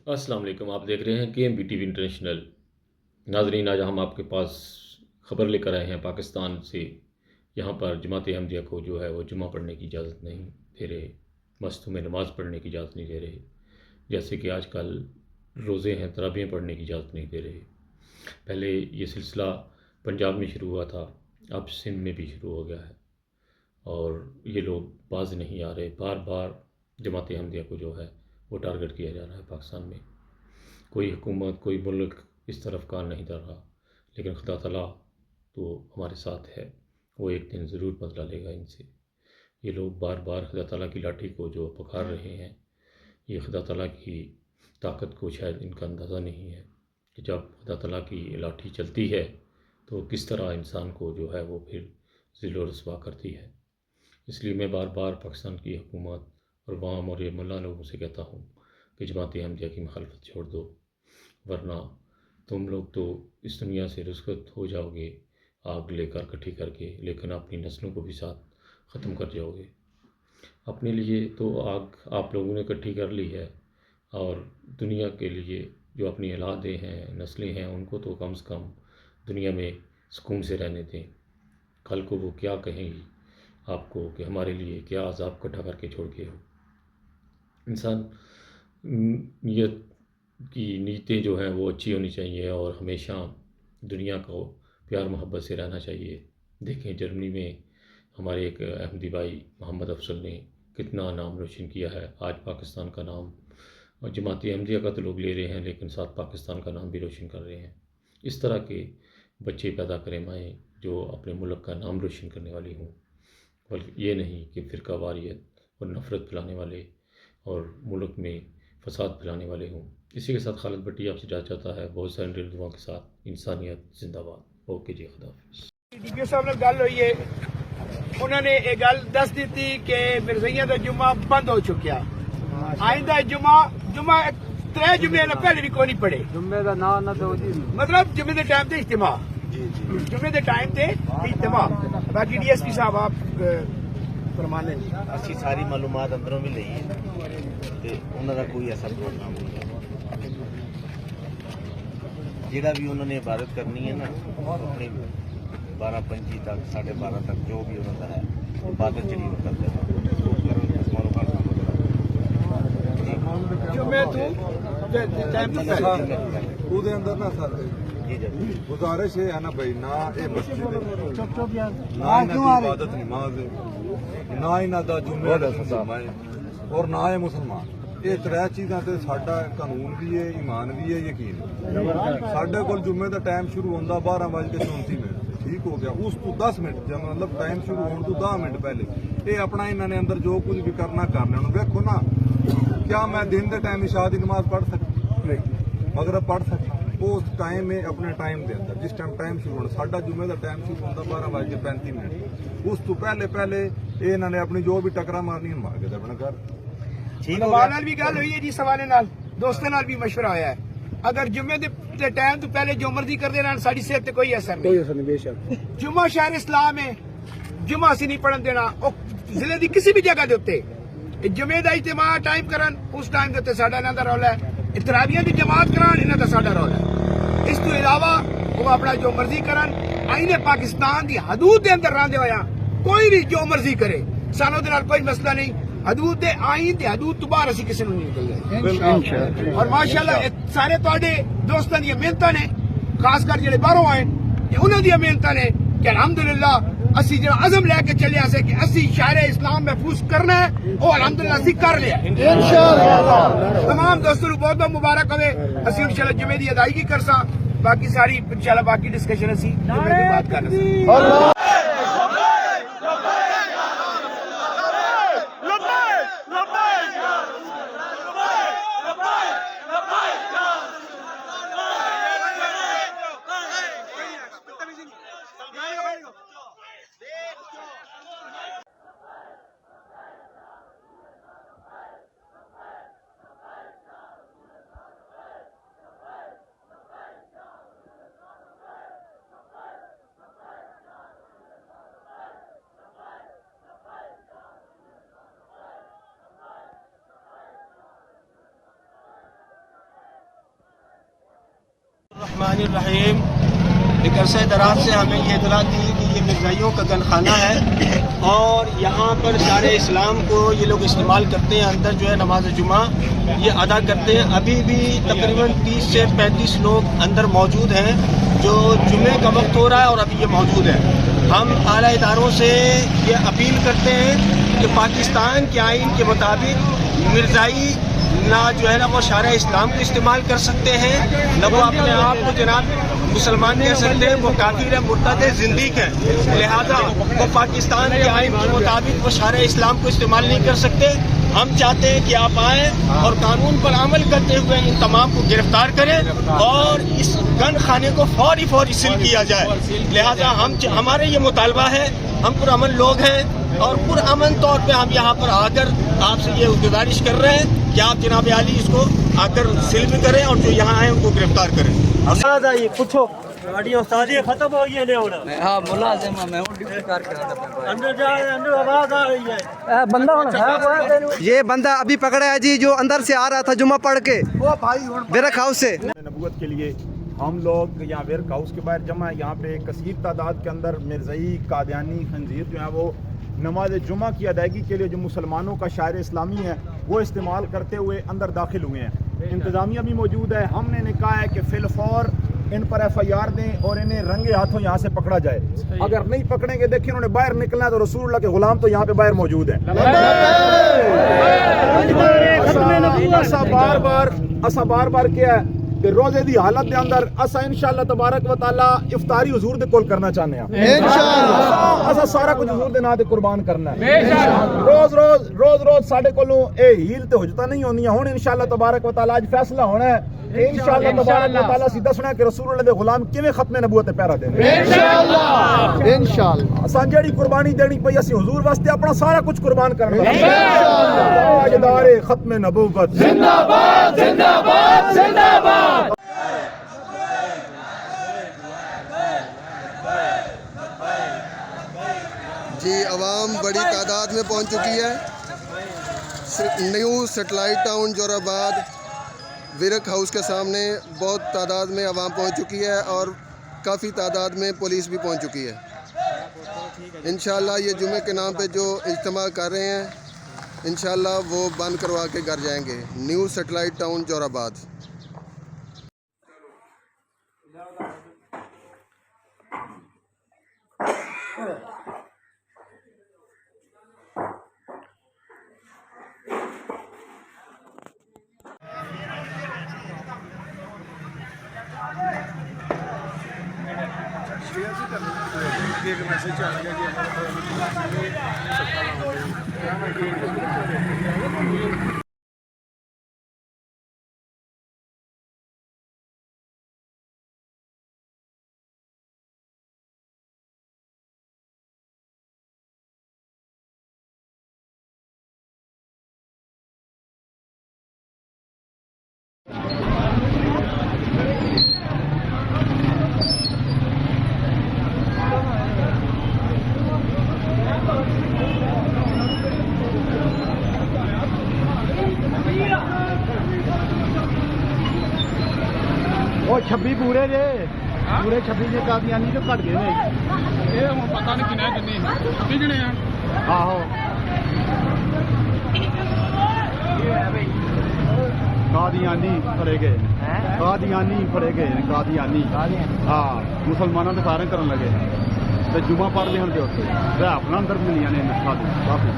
السلام علیکم، آپ دیکھ رہے ہیں کے M B T V International. ناظرین، آج ہم آپ کے پاس خبر لے کر آئے ہیں پاکستان سے۔ یہاں پر جماعت احمدیہ کو جو ہے وہ جمعہ پڑھنے کی اجازت نہیں دے رہے، مسجدوں میں نماز پڑھنے کی اجازت نہیں دے رہے، جیسے کہ آج کل روزے ہیں تراویحیں پڑھنے کی اجازت نہیں دے رہے۔ پہلے یہ سلسلہ پنجاب میں شروع ہوا تھا، اب سندھ میں بھی شروع ہو گیا ہے، اور یہ لوگ باز نہیں آ رہے۔ بار بار جماعت احمدیہ کو جو ہے وہ ٹارگٹ کیا جا رہا ہے پاکستان میں۔ کوئی حکومت، کوئی ملک اس طرف کان نہیں دھر رہا، لیکن خدا تعالیٰ تو ہمارے ساتھ ہے، وہ ایک دن ضرور بدلہ لے گا ان سے۔ یہ لوگ بار بار خدا تعالیٰ کی لاٹھی کو جو پکار رہے ہیں، یہ خدا تعالیٰ کی طاقت کو شاید ان کا اندازہ نہیں ہے کہ جب خدا تعالیٰ کی لاٹھی چلتی ہے تو کس طرح انسان کو جو ہے وہ پھر ذل و رسوا کرتی ہے۔ اس لیے میں بار بار پاکستان کی حکومت اور عوام اور یہ ملا لوگوں سے کہتا ہوں کہ جماعت احمدیہ کی مخالفت چھوڑ دو، ورنہ تم لوگ تو اس دنیا سے رخصت ہو جاؤ گے آگ لے کر کٹھی کر کے، لیکن اپنی نسلوں کو بھی ساتھ ختم کر جاؤ گے۔ اپنے لیے تو آگ آپ لوگوں نے کٹھی کر لی ہے، اور دنیا کے لیے جو اپنی اولادیں ہیں، نسلیں ہیں، ان کو تو کم سے کم دنیا میں سکون سے رہنے دیں۔ کل کو وہ کیا کہیں گی آپ کو کہ ہمارے لیے کیا عذاب کٹھا کر کے چھوڑ کے ہو۔ انسان نیت کی نیتیں جو ہیں وہ اچھی ہونی چاہیے، اور ہمیشہ دنیا کو پیار محبت سے رہنا چاہیے۔ دیکھیں جرمنی میں ہمارے ایک احمدی بھائی محمد افضل نے کتنا نام روشن کیا ہے۔ آج پاکستان کا نام، اور جماعت احمدیہ کا تو لوگ لے رہے ہیں لیکن ساتھ پاکستان کا نام بھی روشن کر رہے ہیں۔ اس طرح کے بچے پیدا کریں مائیں جو اپنے ملک کا نام روشن کرنے والی ہوں، بلکہ یہ نہیں کہ فرقہ واریت اور نفرت پھیلانے والے اور ملک میں فساد پھیلانے والے ہوں۔ اسی کے ساتھ خالد بٹی آپ سے جا چاہتا ہے بہت سارے دعاؤں کے ساتھ، انسانیت زندہ باد۔ اوکے جی، خدا حافظ۔ ڈی پی او صاحب نے گل ہوئی ہے، انہوں نے یہ گل دس دیتی کہ مرزائیاں دا جمعہ بند ہو چکیا، آئندہ جمعہ 3 جمعے نہ پہلے بھی کوئی نہیں پڑے، جمعے دا نام نہ دو جی، مطلب جمعے دے ٹائم تے اجتماع، جمعے دے ٹائم تے اجتماع۔ باقی ڈی ایس پی صاحب آپ فرمانے جی۔ اسی ساری معلومات اندروں بھی لئی ہے تے انہوں کا کوئی ایسا پروگرام نہیں ہے۔ جہاں بھی انہوں نے عبادت کرنی ہے نا، اپنی 12:25 تک 12:30 تک جو بھی انہوں کا ہے عبادت جڑی وہ کرتے ہیں جمعے تو ٹائم تو پہلے وہ اندر نہ سر گزارش ہے نا بھائی، نہ یہ مسجد ہے، نہ عبادت نماز ہے، نہ انہاں دا جمعہ دا سماں ہے، اور نہ ہے مسلمان۔ یہ 3 چیزاں تے ساڈا قانون بھی ہے، ایمان بھی ہے، یقین ہے۔ ساڈے کول جمعے دا ٹائم شروع ہوندا 12:34 ٹھیک ہو گیا، اس تو 10 منٹ جب مطلب ٹائم شروع ہونے تو 10 منٹ پہلے یہ اپنا انہوں نے اندر جو کچھ بھی کرنا کرنا۔ ویکھو نا، کیا میں دن دے ٹائم عشاء دی نماز پڑھ سکتا؟ مغرب پڑھ سکتا؟ اس ٹائم میں اپنے ٹائم دے اندر جس ٹائم شروع ہونا، ساڈا جمعے دا ٹائم شروع ہوتا 12:35، اس تو پہلے یہ انہوں نے اپنی جو بھی ٹکرا مارنی مار کے اپنا گھر علماء نال بھی گل ہوئی ہے جی، سوالے نال دوستوں نال بھی مشورہ ہویا ہے، اگر جمعے دے ٹائم تو پہلے جو مرضی کرتے رہن ساری صحت تے کوئی اثر نہیں۔ بے شک جمعہ شہر اسلام ہے، جمعہ اسی نہیں پڑھن دینا، ضلع دی کسی بھی جگہ دے اوتے جمعے دا اجتماع ٹائم کرن، اس ٹائم دے اوتے ساڈا انہاں دا رولا ہے، تراویحاں دی جماعت کران، انہاں دا ساڈا رولا ہے۔ اس تو علاوہ وہ اپنا جو مرضی کرن، آئین پاکستان دی حدود دے اندر رہندے ہویا کوئی بھی جو مرضی کرے، سانوں دے نال کوئی مسئلہ نہیں۔ حدود دے آئین تے حدود تو باہر اسی کسی نوں نہیں نکلنا۔ اور ماشاءاللہ سارے تواڈے دوستاں دی محنتاں نے، خاص کر جڑے باہروں آئے یہ انہاں دی محنتاں نے کہ الحمدللہ اسی جڑا عزم لے کے چلے اسے کہ اسی شہر اسلام محفوظ کرنا ہے، وہ الحمدللہ اسی کر لیا انشاءاللہ۔ تمام دوستوں کو بہت بہت مبارک ہوئے، اسی انشاءاللہ جمعے دی ادائیگی کرساں، باقی ساری انشاءاللہ باقی ڈسکشن اسی جمعے کے بعد کرنا۔ الرحمن الرحیم. ایک عرصہ دراز سے ہمیں یہ اطلاع تھی کہ یہ مرزائیوں کا گن خانہ ہے اور یہاں پر شعائر اسلام کو یہ لوگ استعمال کرتے ہیں. اندر جو ہے نماز جمعہ یہ ادا کرتے ہیں. ابھی بھی تقریباً 30 سے 35 لوگ اندر موجود ہیں جو جمعے کا وقت ہو رہا ہے اور ابھی یہ موجود ہے. ہم اعلیٰ اداروں سے یہ اپیل کرتے ہیں کہ پاکستان کے آئین کے مطابق مرزائی نہ جو ہے نا وہ شعائر اسلام کو استعمال کر سکتے ہیں، نہ وہ اپنے آپ کو جناب مسلمان کہہ سکتے ہیں. وہ کافر ہے، مرتد ہے، زندیق ہے. لہذا وہ پاکستان کے آئین کے مطابق وہ شعائر اسلام کو استعمال نہیں کر سکتے. ہم چاہتے ہیں کہ آپ آئیں اور قانون پر عمل کرتے ہوئے ان تمام کو گرفتار کریں اور اس گن خانے کو فوری سیل کیا جائے. لہذا ہمارے یہ مطالبہ ہے. ہم پرامن لوگ ہیں اور پرامن طور پہ ہم یہاں پر آ کر آپ سے یہ گزارش کر رہے ہیں کہ آپ جناب عالی اس کو آ کر سیل بھی کریں اور جو یہاں ہیں ان کو گرفتار کریں. پوچھو گاڑی استادی ختم ہو گئی ہے. ہاں ملازم میں ہوں ڈیوٹی کر کے آتا اندر جا اندر آواز آ رہی ہے. بندہ یہ بندہ ابھی پکڑا ہے جی جو اندر سے آ رہا تھا جمعہ پڑھ کے بیرک ہاؤس سے. نبوت کے لیے ہم لوگ یہاں ورک ہاؤس کے باہر جمع ہیں. یہاں پہ کثیر تعداد کے اندر مرزائی، قادیانی، خنزیر جو ہیں وہ نماز جمعہ کی ادائیگی کے لیے جو مسلمانوں کا شاعر اسلامی ہے وہ استعمال کرتے ہوئے اندر داخل ہوئے ہیں. انتظامیہ بھی موجود ہے. ہم نے کہا ہے کہ فی الفور ان پر ایف آئی آر دیں اور انہیں رنگے ہاتھوں یہاں سے پکڑا جائے. اگر نہیں پکڑیں گے، دیکھیں انہوں نے باہر نکلنا ہے تو رسول اللہ کے غلام تو یہاں پہ باہر موجود ہیں. اسا بار بار کیا ہے کہ روزے دی حالت دے اندر اسا انشاءاللہ تبارک و تعالی افطاری حضور دے کول کرنا چاہنے ہیں. انشاءاللہ اسا سارا کچھ حضور دے نام تے قربان کرنا ہے. روز ساڈے کولوں اے ہیل تے حجتاں نہیں ہوندیاں. ہن انشاءاللہ تبارک و تعالی اج فیصلہ ہونا ہے. انشاءاللہ تبارک و تعالی سی دسنا ہے کہ رسول اللہ دے غلام کیویں ختم نبوت تے پہرا دین. انشاءاللہ اساں جڑی قربانی دینی پئی اسی حضور واسطے اپنا سارا کچھ قربان کرنا. انشاءاللہ تاجدار ختم نبوت زندہ باد، زندہ باد، زندہ باد. جی عوام بڑی تعداد میں پہنچ چکی ہے. نیو سیٹلائٹ ٹاؤن جور آباد ورک ہاؤس کے سامنے بہت تعداد میں عوام پہنچ چکی ہے اور کافی تعداد میں پولیس بھی پہنچ چکی ہے. انشاءاللہ یہ جمعے کے نام پہ جو اجتماع کر رہے ہیں انشاءاللہ وہ بند کروا کے گھر جائیں گے. نیو سیٹلائٹ ٹاؤن جور آباد. وہ 26 پورے جے پورے 26 جے قادیانی تو گھٹ گئے نے. یہ ہن پتہ نہیں کنے کنے 26 جنے ہیں. آہو قادیانی پھڑے گئے. قادیانی پھڑے گئے. قادیانی ہاں مسلمانوں نے فائرنگ کرن لگے تے جمعہ پڑھ لے ہن دے اوتے تے اپنا اندر ملیاں نے کافی.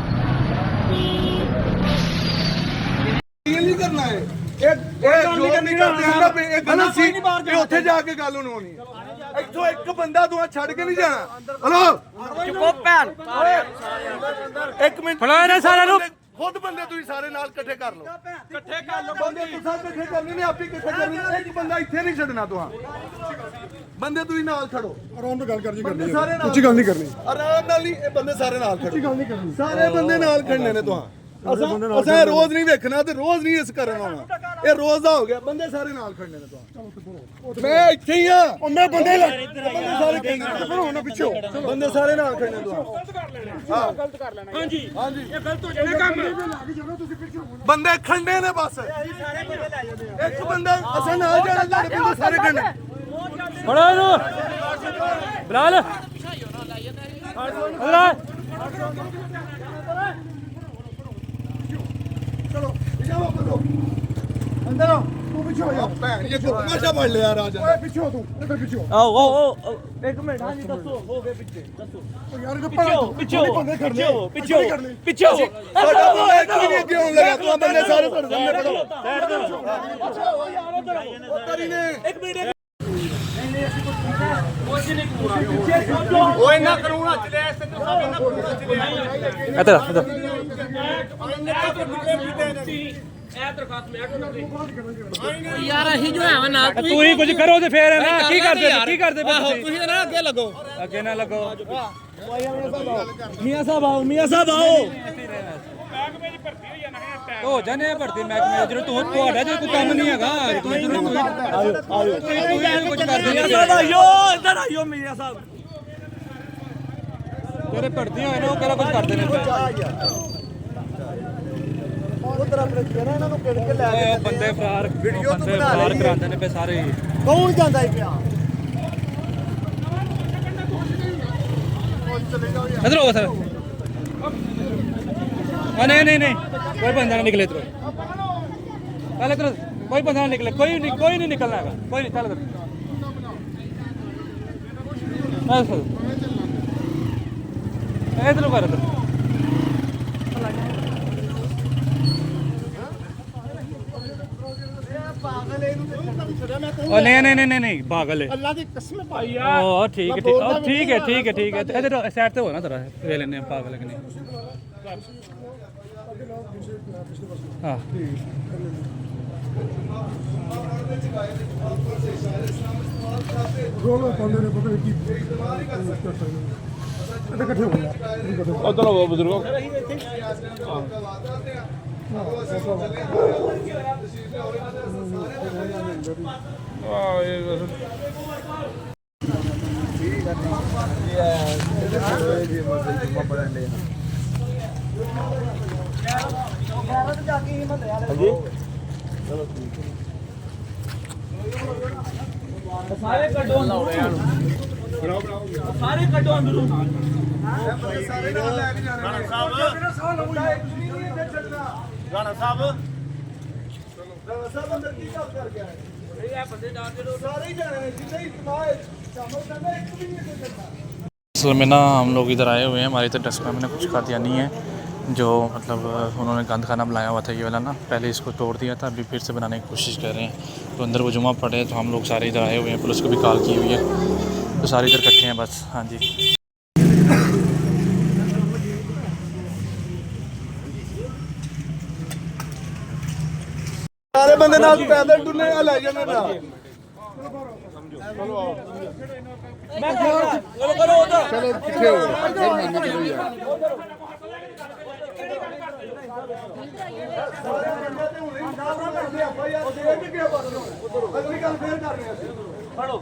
نہیں کرنا ہے. اتنے جا کے گل ہونی اتو ایک بندہ تو چھڑ کے نہیں جانا. ہلو ایک منٹ خود بندے تھی سارے نال کٹھے کر لو. بندے کٹھے کرنے نے آپ ہی کٹھے کرنے. ایک بندہ اتنے نہیں چڈنا. تو بندے تھی نال کھڑو. آرام گل کرنی گل نہیں کرنی. آرام نال نہیں بندے سارے نال کھڑو. سارے بندے نال کھڑنے نے. تو روز نہیں ویکھنا تے روز نہیں اس کرنا ہونا. یہ روز دا ہو گیا. بندے سارے نال کھڑنے نے. تو میں ایتھے ہی ہاں. میں بندے سارے پیچھے بندے سارے نال کھڑنے. تو ہاں جی ہاں جی یہ غلط ہو جائے کام. بندے کھڑنے نے بس. ایک بندہ اساں نال جانا سارے کھڑنے. بلال ایک منٹ ہاں جی دسو ہو گئے پیچھے دسو یار پیچھے پیچھے یار اہی جو ہے نا تو ہی کچھ کرو تے پھر نا کی کرتے تسی نا اگے لگو اگے نہ لگو میاں صاحب آؤ ہو جانے بھرتی محکمے جدوں تہاڈا جو کوئی کم نہیں ہےگا کچھ کر ادھر آئیو میاں صاحب تیرے بھرتی ہوئے نا وہ کہڑا کچھ کرتے ہیں بندے فرار کراندے نے پہ سارے ہی کون جاندا ہے پیا ادھر ہو سر نہیں کوئی بندہ نہ نکلے ادھر پہلے ادھر کوئی بندہ نہ نکلے کوئی نہیں نکلنا ہے کوئی نہیں چل ادھر ادھر نہیں پاگل ہے اللہ کی قسم بھائی او ٹھیک ہے ادھر سائڈ تے ہو نا ذرا لے لینے پاگل ہے کہ نہیں ہاں چلو بزرگوں سارے کٹو اندروں رانا صاحب اندر کی کر کے آئے اصل میں نا ہم لوگ ادھر آئے ہوئے ہیں، ہماری ادھر ڈسٹ میں نے کچھ قادیانی ہے جو مطلب انہوں نے گند خانہ بنایا ہوا تھا یہ والا نا، پہلے اس کو توڑ دیا تھا، ابھی پھر سے بنانے کی کوشش کر رہے ہیں، تو اندر وہ جمعہ پڑے تو ہم لوگ سارے ادھر آئے ہوئے ہیں، پولیس کو بھی کال کی ہوئی ہے، تو سارے ادھر اکٹھے ہیں بس. ہاں جی سارے بندے نال پیدل ٹنے لے جانے نا چلو پیچھے ہو پھر میں نکلو یار اگلی گل پھر کر رہے ہیں پڑھو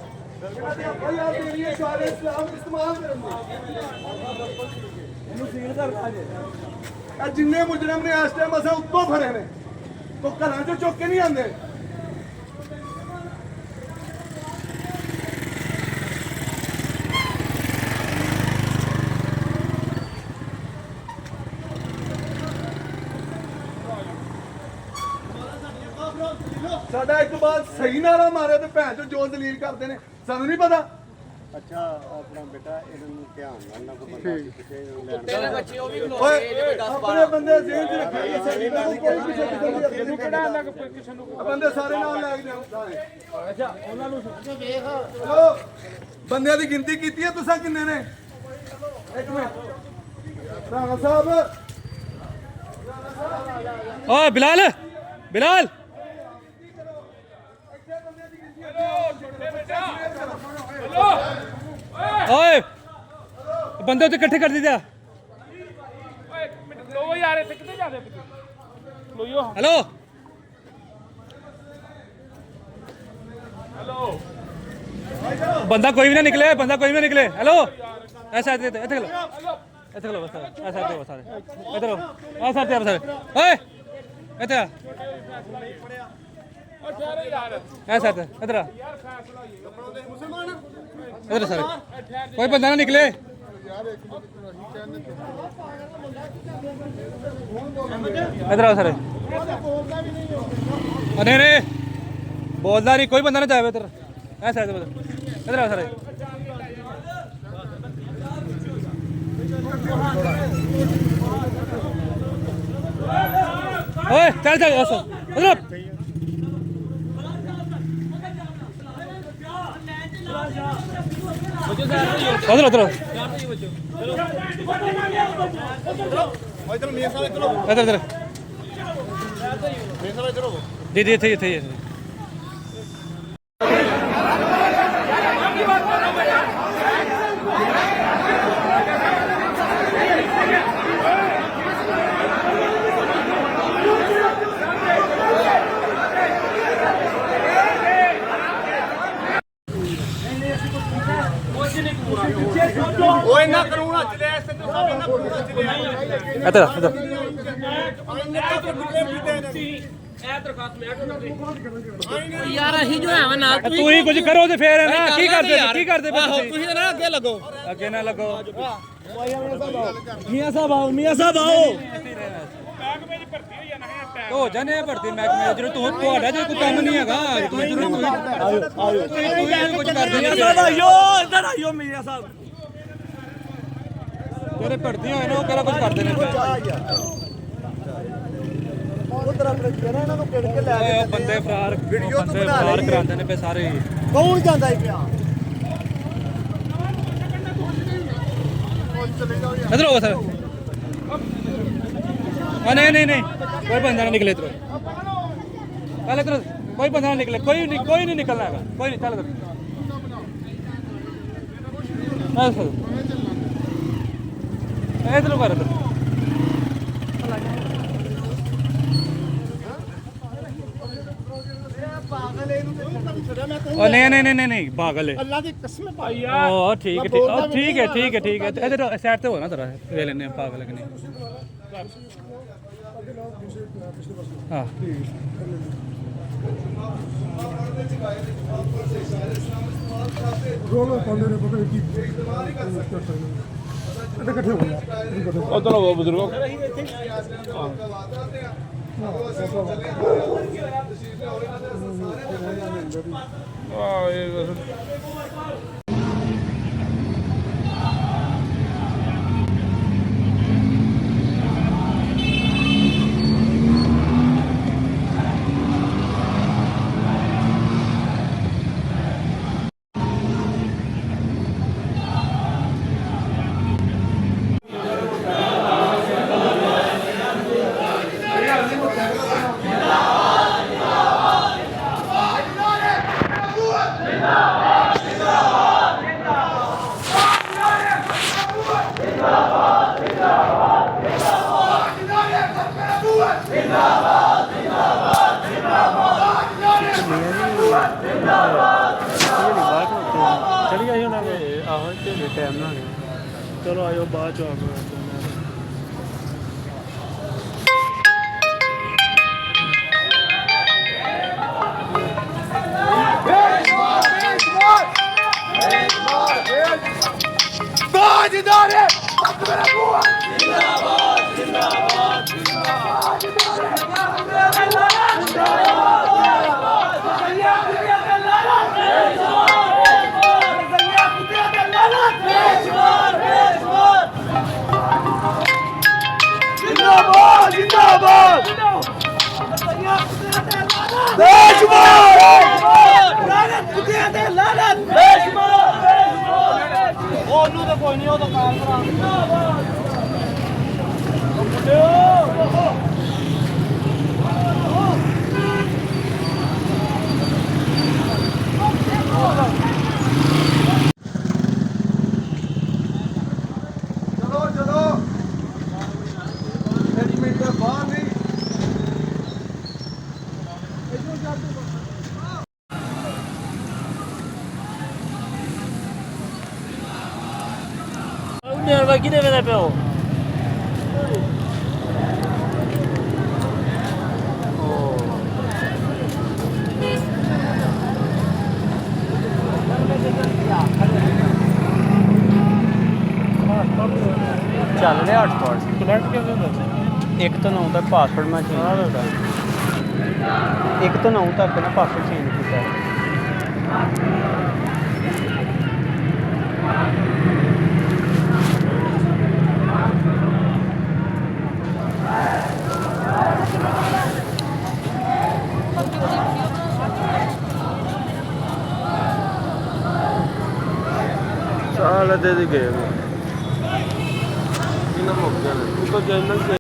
جن مجرم نے اس ٹائم اصل اتوں پھڑے نے تو گھر چک کے نہیں آتے ساڈا ایک بار صحیح نعرہ مارے تو بھن چو جو دلیل کرتے ہیں سانوں نہیں پتا. اچھا اپنا بیٹا دھیان اپنے بندے ذہن چ رکھے بندے سارے نال لے کے بندے کی گنتی کی ہے تساں کنے نے ایک منٹ رانا صاحب او بلال بلال اوئے بندے تو اکٹھے کر دیا. ہلو بندہ کوئی بھی نہ نکلے بندہ کوئی بھی نہ نکلے. ہلو ایسا ادھر کھلو بس ایسا سارے ادھر ایسا سارے اوئے ادھر ਐ ਸਰ ਇਧਰ ਆ ਇਧਰ ਸਰ ਕੋਈ ਬੰਦਾ ਨਾ ਨਿਕਲੇ ਇਧਰ ਆ ਸਰ ਨਹੀਂ ਨਹੀਂ ਬੋਲਦਾ ਨਹੀਂ ਕੋਈ ਬੰਦਾ ਨਾ ਜਾਵੇ ਇਧਰ ਐ ਸਰ ਇਧਰ ਆ ਸਰ ਓਏ ਚੱਲ ਚੱਲ ਬਸ ਇਧਰ ਉਧਰ ਉਧਰ ਇਧਰ ਜੀ ਇੱਥੇ ਇੱਥੇ ਓਏ ਨਾ ਕਾਨੂੰਨ ਹੱਥ ਲਿਆ ਇਸ ਤੇ ਸਭ ਇਹਨਾਂ ਕਾਨੂੰਨ ਹੱਥ ਲਿਆ ਇਧਰ ਇਧਰ ਯਾਰ ਅਸੀਂ ਜੋ ਹੈ ਨਾ ਤੂੰ ਹੀ ਕੁਝ ਕਰੋ ਤੇ ਫੇਰ ਨਾ ਕੀ ਕਰਦੇ ਪਏ ਤੁਸੀਂ ਨਾ ਅੱਗੇ ਲੱਗੋ ਅੱਗੇ ਨਾ ਲੱਗੋ ਮੀਆਂ ਸਾਹਿਬ ਆਓ ਹੋ ਜਾਣੇ ਭਰਤੀ ਮਹਿਕਮੇ ਜਦੋਂ ਤੁਹਾਡਾ ਜੇ ਕੋਈ ਕੰਮ ਨਹੀਂ ਹੈਗਾ ਤੁਸੀਂ ਕੁਝ ਕਰਦੇ ਮੀਆਂ ਸਾਹਿਬ ਆਇਓ ਇੱਧਰ ਆਇਓ ਮੀਆਂ ਸਾਹਿਬ ਜਿਹੜੇ ਭਰਤੀ ਹੋਏ ਨੇ ਉਹ ਕਿਹੜਾ ਕੁਝ ਕਰਦੇ ਨੇ ਉਧਰ ਆਪਣੇ ਜਿਹੜਾ ਇਹਨਾਂ ਨੂੰ ਕਿੜ ਕੇ ਲੈ ਉਹ ਬੰਦੇ ਫਰਾਰ ਕਰਾਉਂਦੇ ਨੇ ਪਏ ਸਾਰੇ ਕੌਣ ਜਾਂਦਾ ਹੈ ਪਿਆ ਇਧਰ ਹੋ ਸਰ ਨਹੀਂ ਕੋਈ ਬੰਦਾ ਨਾ ਨਿਕਲੇ ਇਧਰ ਪਹਿਲੇ ਇਧਰ ਕੋਈ ਬੰਦਾ ਨਾ ਨਿਕਲੇ ਕੋਈ ਨਹੀਂ ਨਿਕਲਣਾ ਹੈਗਾ ਕੋਈ ਨਹੀਂ ਚੱਲ ਇਧਰ ਕਰ ਨਹੀਂ ਪਾਗਲ ਹੈ ਅੱਲਾ ਦੀ ਕਸਮ ਭਾਈ ਆ ਉਹ ਠੀਕ ਹੈ ਇਧਰ ਸਾਈਡ ਤੇ ਹੋ ਨਾ ਤਰਾ ਵੇ ਲੈਣੇ ਪਾਗਲ ਹੈ ਕਿ ਨਹੀਂ ਹਾਂ ਰੋਲੋ ਪਾਉਂਦੇ ਨੇ ਪਤਾ ਕੀ ਇਕੱਠੇ ਹੋ ਗਏ ਉਧਰ ਉਹ ਬਜ਼ੁਰਗੋ ਚਲੀ ਆਈ ਉਹਨਾਂ ਨੇ ਆਹੋ ਤੇ ਟਾਈਮ ਨਾਲ ਚਲੋ ਆਇਓ ਬਾਅਦ ਚ ਆ ਉਹਨੂੰ ਤਾਂ ਕੋਈ ਨਹੀਂ ਉਹ ਤਾਂ ਕਾਰ ਭਰਾ ਉਹਨੇ ਕਿਹਦੇ ਵੇਲੇ ਪਿਓ ਚੱਲ ਰਿਹਾ ਹਟਸਪੌਟ ਕਨੈਕਟ ਕਿਵੇਂ ਹੁੰਦਾ 1 ਤੋਂ 9 ਤੱਕ ਪਾਸਵਰਡ ਮੈਂ ਚੇਂਜ ਕੀਤਾ 1 ਤੋਂ 9 ਤੱਕ ਨਾ ਪਾਸਵਰਡ ਚੇਂਜ ਕੀਤਾ ਸਾਲ ਦੇ ਗਏ ਇਹਨਾਂ ਮੁੱਕ ਜਾਣਾ